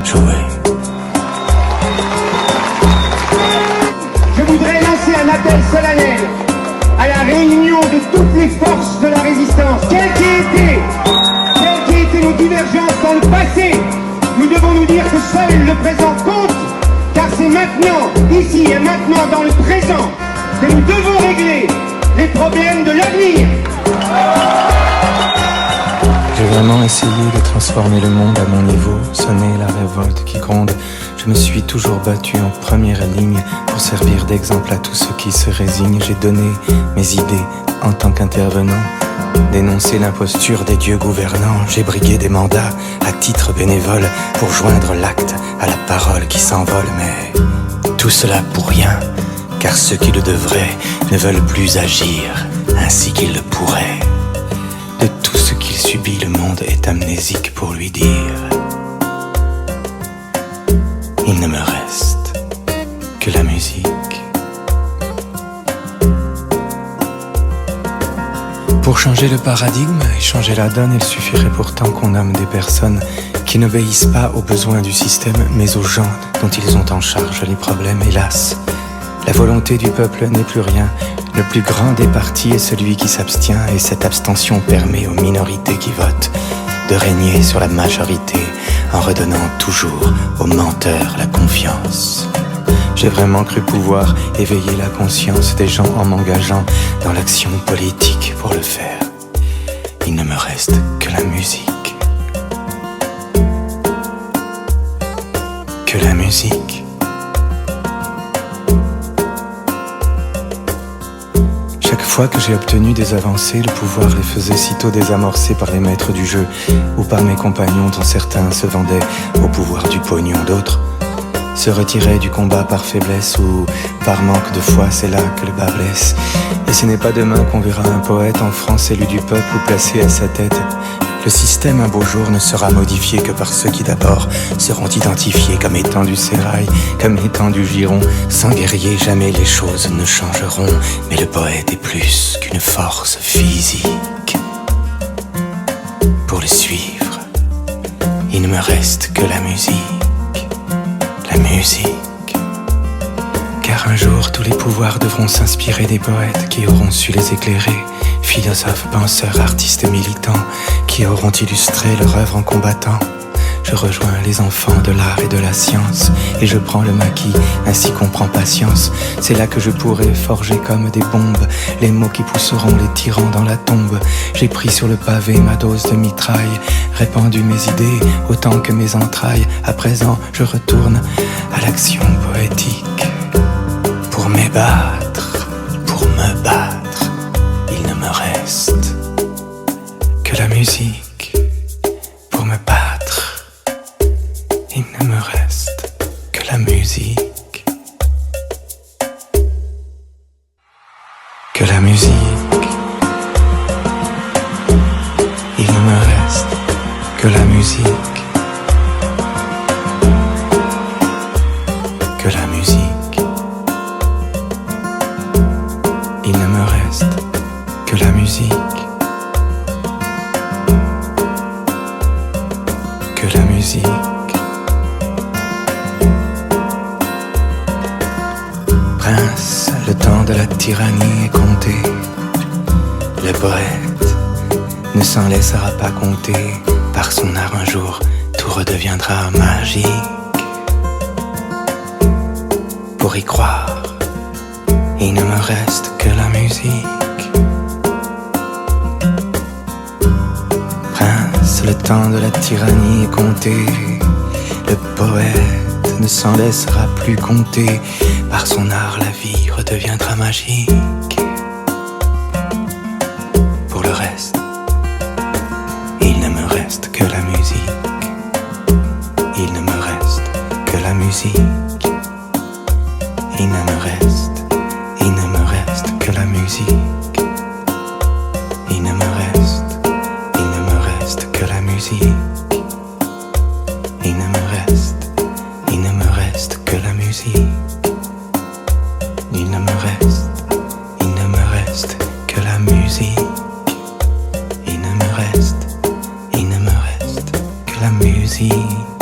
jouer. Je voudrais lancer un appel solennel à la réunion de toutes les forces de la résistance. Quelles qu'aient été nos divergences dans le passé, nous devons nous dire que seul le présent compte, car c'est maintenant, ici et maintenant, dans le présent, que nous devons régler les problèmes de l'avenir. J'ai vraiment essayé de transformer le monde à mon niveau, sonner la révolte qui gronde. Je me suis toujours battu en première ligne pour servir d'exemple à tous ceux qui se résignent. J'ai donné mes idées en tant qu'intervenant, dénoncé l'imposture des dieux gouvernants. J'ai brigué des mandats à titre bénévole pour joindre l'acte à la parole qui s'envole. Mais tout cela pour rien, car ceux qui le devraient ne veulent plus agir ainsi qu'ils le pourraient. De tout ce qu'il subit, le monde est amnésique pour lui dire: il ne me reste que la musique. Pour changer le paradigme et changer la donne, il suffirait pourtant qu'on nomme des personnes qui n'obéissent pas aux besoins du système, mais aux gens dont ils ont en charge les problèmes. Hélas, la volonté du peuple n'est plus rien. Le plus grand des partis est celui qui s'abstient, et cette abstention permet aux minorités qui votent de régner sur la majorité en redonnant toujours aux menteurs la confiance. J'ai vraiment cru pouvoir éveiller la conscience des gens en m'engageant dans l'action politique. Pour le faire, il ne me reste que la musique. Que la musique. Chaque fois que j'ai obtenu des avancées, le pouvoir les faisait sitôt désamorcer par les maîtres du jeu ou par mes compagnons, dont certains se vendaient au pouvoir du pognon, d'autres se retiraient du combat par faiblesse ou par manque de foi. C'est là que le bas blesse. Et ce n'est pas demain qu'on verra un poète en France élu du peuple ou placé à sa tête. Le système un beau jour ne sera modifié que par ceux qui d'abord seront identifiés comme étant du sérail, comme étant du giron. Sans guerrier, jamais les choses ne changeront. Mais le poète est plus qu'une force physique. Pour le suivre, il ne me reste que la musique. La musique. Car un jour, tous les pouvoirs devront s'inspirer des poètes qui auront su les éclairer. Philosophes, penseurs, artistes, militants qui auront illustré leur œuvre en combattant. Je rejoins les enfants de l'art et de la science et je prends le maquis ainsi qu'on prend patience. C'est là que je pourrai forger comme des bombes les mots qui pousseront les tyrans dans la tombe. J'ai pris sur le pavé ma dose de mitraille, répandu mes idées autant que mes entrailles. À présent je retourne à l'action poétique. Pour m'ébattre, pour me battre, il ne me reste que la musique. Pour me battre, il ne me reste que la musique. Que la musique. Il ne me reste que la musique. Que la musique. Il ne me reste que la musique. Que la musique. Prince, le temps de la tyrannie est compté. Le poète ne s'en laissera pas compter. Par son art un jour, tout redeviendra magique. Pour y croire, il ne me reste que la musique. Prince, le temps de la tyrannie est compté. Le poète ne s'en laissera plus compter. Par son art, la vie redeviendra magique. Pour le reste, il ne me reste que la musique. Il ne me reste que la musique. Il ne me reste que la musique. Il ne me reste que la musique. Il ne me reste que la musique. Il ne me reste que la musique. Il ne me reste que la musique.